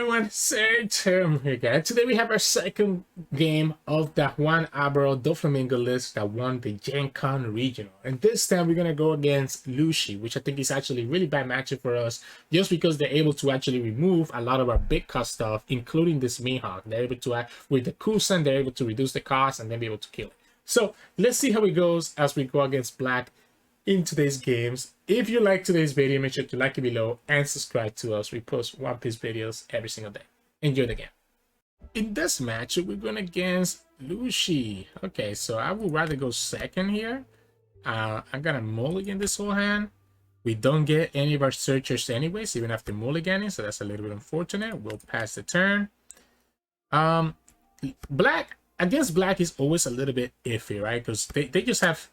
everyone, Sirturmund here again. Today we have our second game of the Juan Doflamingo list that won the Gen Con Regional. And this time we're going to go against Lucci, which I think is actually a really bad matchup for us, just because they're able to actually remove a lot of our big cost stuff, including this Mihawk. They're able to, with the Kusan, they're able to reduce the cost and then be able to kill it. So let's see how it goes as we go against Black in today's games. If you like today's video, make sure to like it below and subscribe to us. We post One Piece videos every single day. Enjoy the game. In this match, we're going against Lucci. Okay, so I would rather go second here. I'm gonna mulligan this whole hand. We don't get any of our searchers anyways, even after mulliganing, so that's a little bit unfortunate. We'll pass the turn. Black against Black is always a little bit iffy, right? Because they just have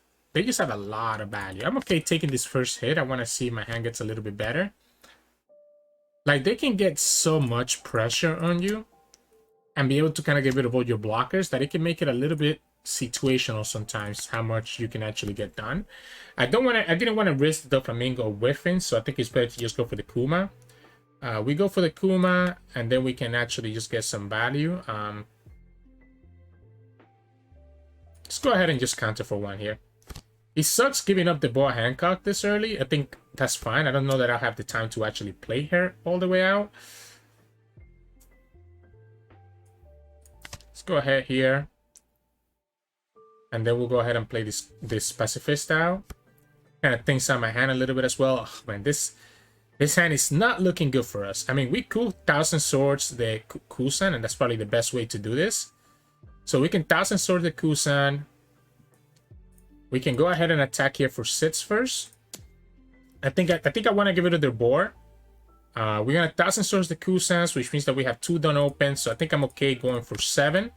a lot of value. I'm okay taking this first hit. I want to see if my hand gets a little bit better. Like, they can get so much pressure on you and be able to kind of get rid of all your blockers that it can make it a little bit situational sometimes how much you can actually get done. I didn't want to risk the Doflamingo whiffing, so I think it's better to just go for the Kuma. We go for the Kuma, and then we can actually just get some value. Let's go ahead and just counter for one here. It sucks giving up the Boa Hancock this early. I think that's fine. I don't know that I'll have the time to actually play her all the way out. Let's go ahead here. And then we'll go ahead and play this Pacifista out. Kind of things on my hand a little bit as well. Oh, man, this hand is not looking good for us. I mean, we could 1,000 Swords the Kusan, and that's probably the best way to do this. So we can 1,000 Sword the Kusan. We can go ahead and attack here for 6 first. I think I want to get rid of their board. We're gonna 1,000 Swords the Kusans, which means that we have 2 done open. So I think I'm okay going for 7.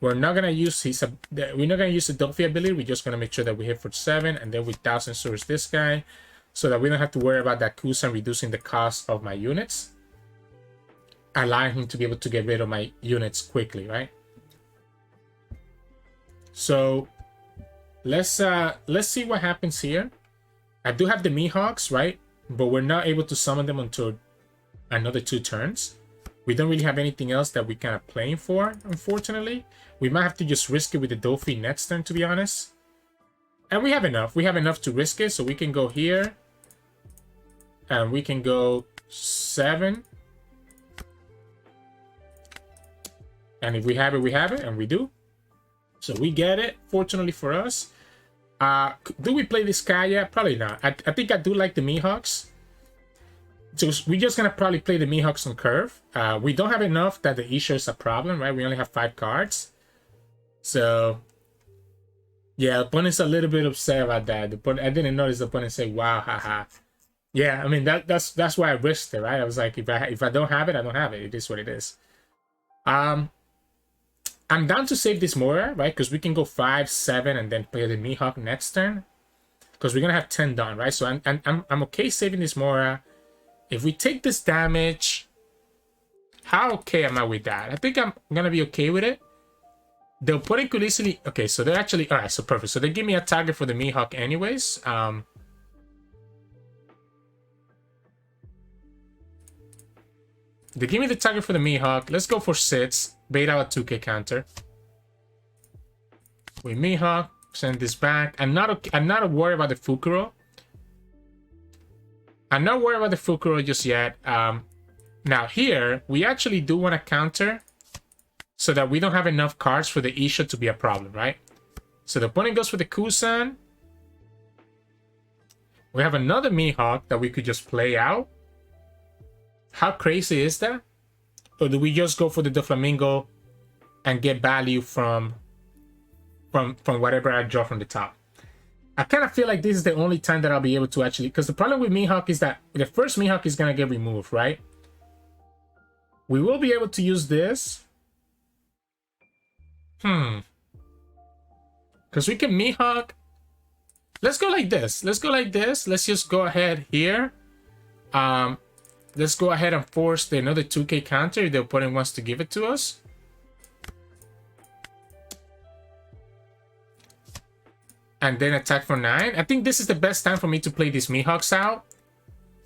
We're not gonna use the Dofi ability. We're just gonna make sure that we hit for 7, and then we 1,000 Swords this guy, so that we don't have to worry about that Kusan reducing the cost of my units, allowing him to be able to get rid of my units quickly, right? So let's see what happens here. I do have the Mihawks, right? But we're not able to summon them until another 2 turns. We don't really have anything else that we kind of playing for, unfortunately. We might have to just risk it with the Dofi next turn, to be honest. And we have enough. We have enough to risk it, so we can go here. And we can go 7. And if we have it, we have it, and we do. So we get it, fortunately for us. Do we play this Kaya? Probably not. I think I do like the Mihawks. So we're just going to probably play the Mihawks on curve. We don't have enough that the Isha is a problem, right? We only have 5 cards. So, yeah, the opponent's a little bit upset about that. I didn't notice the opponent say, wow, haha. Yeah, I mean, that's why I risked it, right? I was like, if I don't have it, I don't have it. It is what it is. I'm down to save this Moria, right? Because we can go 5, 7, and then play the Mihawk next turn. Because we're gonna have 10 done, right? So I'm okay saving this Moria. If we take this damage, how okay am I with that? I think I'm gonna be okay with it. The opponent could easily... Okay, so they're actually... Alright, so perfect. So they give me a target for the Mihawk anyways. They give me the target for the Mihawk. Let's go for 6. Bait out a 2k counter. We Mihawk. Send this back. I'm not worried about the Fukuro. I'm not worried about the Fukuro just yet. Now here, we actually do want to counter so that we don't have enough cards for the Isha to be a problem, right? So the opponent goes for the Kusan. We have another Mihawk that we could just play out. How crazy is that? Or do we just go for the Doflamingo and get value from whatever I draw from the top? I kind of feel like this is the only time that I'll be able to actually... Because the problem with Mihawk is that the first Mihawk is going to get removed, right? We will be able to use this. Because we can Mihawk... Let's go like this. Let's go like this. Let's just go ahead here. Let's go ahead and force another 2k counter if the opponent wants to give it to us. And then attack for 9. I think this is the best time for me to play these Mihawks out.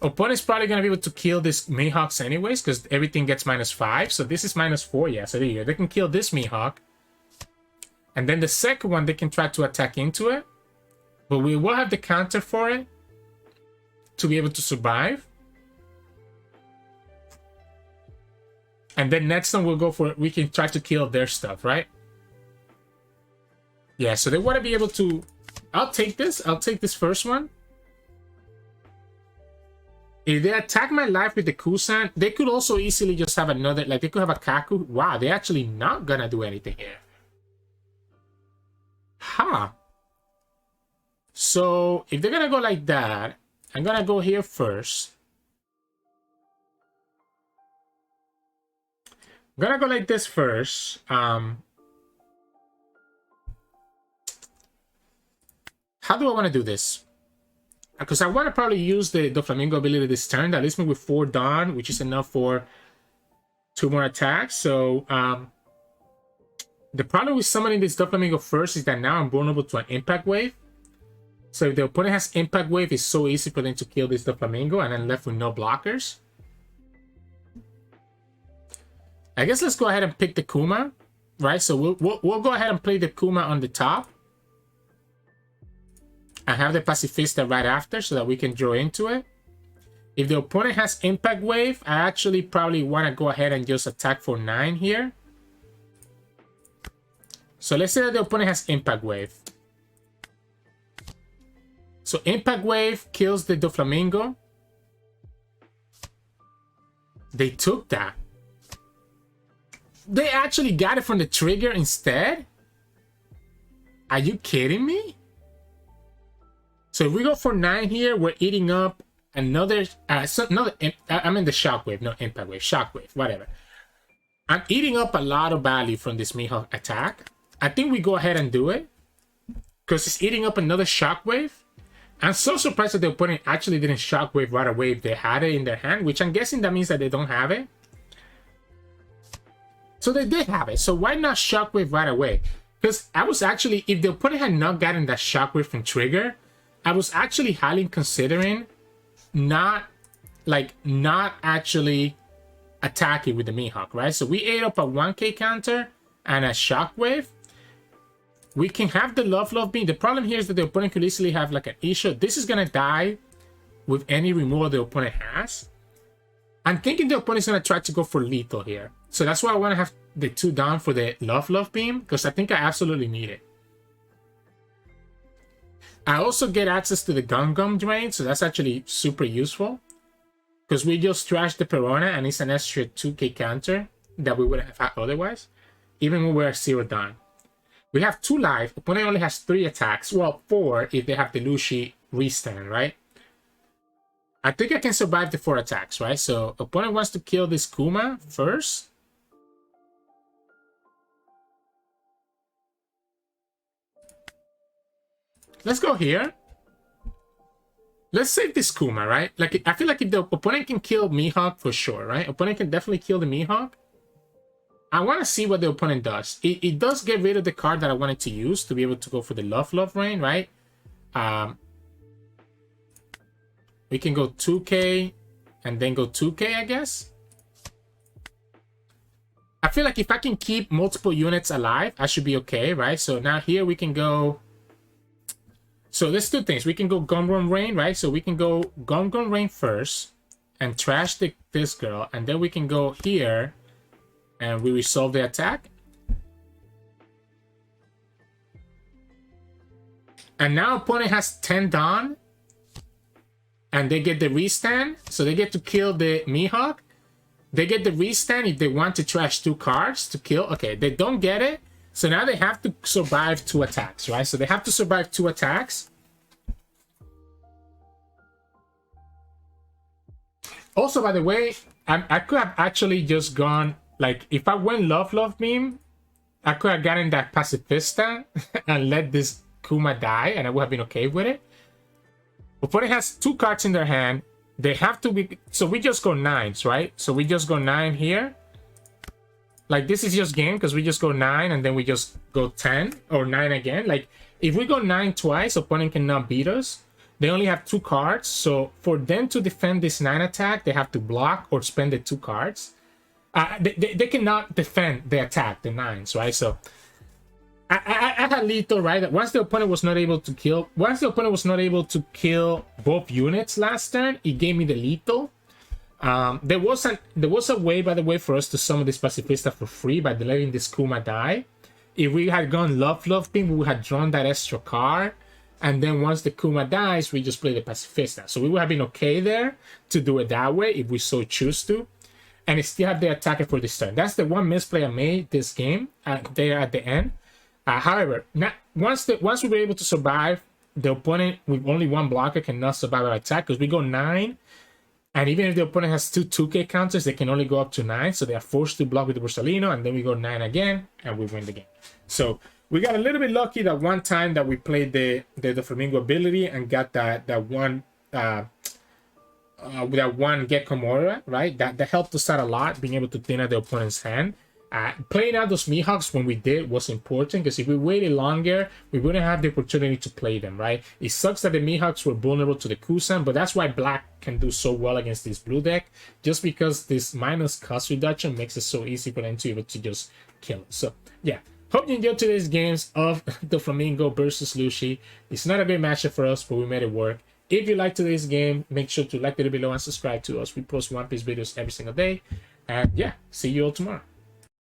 Opponent's probably going to be able to kill this Mihawks anyways, because everything gets -5. So this is -4. Yeah, so there you go. They can kill this Mihawk. And then the second one, they can try to attack into it. But we will have the counter for it to be able to survive. And then next one we'll go for it. We can try to kill their stuff, right? Yeah, so they want to be able to... I'll take this. I'll take this first one. If they attack my life with the Kusan, they could also easily just have another... Like, they could have a Kaku. Wow, they're actually not gonna do anything here. Huh. So, if they're gonna go like that, I'm gonna go here first. I'm gonna go like this first. How do I want to do this? Because I want to probably use the Doflamingo ability this turn. That leaves me with 4 Dawn, which is enough for 2 more attacks. So, the problem with summoning this Doflamingo first is that now I'm vulnerable to an Impact Wave. So if the opponent has Impact Wave, it's so easy for them to kill this Doflamingo, and I'm left with no blockers. I guess let's go ahead and pick the Kuma, right? So we'll go ahead and play the Kuma on the top. I have the Pacifista right after so that we can draw into it. If the opponent has Impact Wave, I actually probably want to go ahead and just attack for 9 here. So let's say that the opponent has Impact Wave. So Impact Wave kills the Doflamingo. They took that. They actually got it from the trigger instead? Are you kidding me? So if we go for 9 here, we're eating up another... I mean the Shockwave, not Impact Wave. Shockwave, whatever. I'm eating up a lot of value from this Mihawk attack. I think we go ahead and do it. Because it's eating up another Shockwave. I'm so surprised that the opponent actually didn't Shockwave right away if they had it in their hand. Which I'm guessing that means that they don't have it. So they did have it. So why not Shockwave right away? Because I was actually... If the opponent had not gotten that Shockwave from trigger... I was actually highly considering not actually attacking with the Mihawk, right? So we ate up a 1k counter and a Shockwave. We can have the Love Beam. The problem here is that the opponent could easily have like an issue. This is going to die with any removal the opponent has. I'm thinking the opponent's going to try to go for lethal here. So that's why I want to have the 2 down for the Love Beam, because I think I absolutely need it. I also get access to the Gum Drain, so that's actually super useful. Because we just trashed the Perona, and it's an extra 2k counter that we wouldn't have had otherwise. Even when we're 0 down. We have 2 life. Opponent only has 3 attacks. Well, 4 if they have the Lucci restand, right? I think I can survive the 4 attacks, right? So, opponent wants to kill this Kuma first. Let's go here. Let's save this Kuma, right? Like, I feel like if the opponent can kill Mihawk for sure, right? Opponent can definitely kill the Mihawk. I want to see what the opponent does. It does get rid of the card that I wanted to use to be able to go for the Love Rain, right? We can go 2k and then go 2k, I guess. I feel like if I can keep multiple units alive, I should be okay, right? So now here we can go... So there's 2 things. We can go Gum Rain, right? So we can go Gum Rain first and trash this girl. And then we can go here and we resolve the attack. And now opponent has 10 Dawn. And they get the restand. So they get to kill the Mihawk. They get the restand if they want to trash 2 cards to kill. Okay, they don't get it. So now they have to survive 2 attacks, right? So they have to survive 2 attacks. Also, by the way, I could have actually just gone... Like, if I went Love Beam, I could have gotten that Pacifista and let this Kuma die, and I would have been okay with it. Opponent has 2 cards in their hand. They have to be... So we just go 9s, right? So we just go 9 here. Like, this is just game, because we just go 9, and then we just go 10, or 9 again. Like, if we go 9 twice, opponent cannot beat us. they only have 2 cards. So for them to defend this 9 attack, they have to block or spend the 2 cards. They cannot defend the attack, the 9s, right? So I had lethal, right? Once the opponent was not able to kill both units last turn, it gave me the lethal. There was a way, by the way, for us to summon this Pacifista for free by letting this Kuma die. If we had gone Love Thing, we would have drawn that extra card. And then once the Kuma dies, we just play the Pacifista. So we would have been okay there to do it that way if we so choose to. And still have the attacker for this turn. That's the one misplay I made this game there at the end. However, once we were able to survive, the opponent with only 1 blocker cannot survive our attack because we go 9. And even if the opponent has 2 2K counters, they can only go up to 9. So they are forced to block with the Borsalino. And then we go 9 again and we win the game. So we got a little bit lucky that one time that we played the Doflamingo ability and got that one Gecko Moria, right? That helped us out a lot, being able to thin out the opponent's hand. Playing out those Mihawks when we did was important because if we waited longer, we wouldn't have the opportunity to play them, right? It sucks that the Mihawks were vulnerable to the Kusan, but that's why Black can do so well against this blue deck, just because this minus cost reduction makes it so easy for them to be able to just kill it. So yeah, hope you enjoyed today's games of Doflamingo versus Lucci. It's not a great matchup for us, but we made it work. If you liked today's game, make sure to like the video below and subscribe to us. We post One Piece videos every single day. And yeah, see you all tomorrow.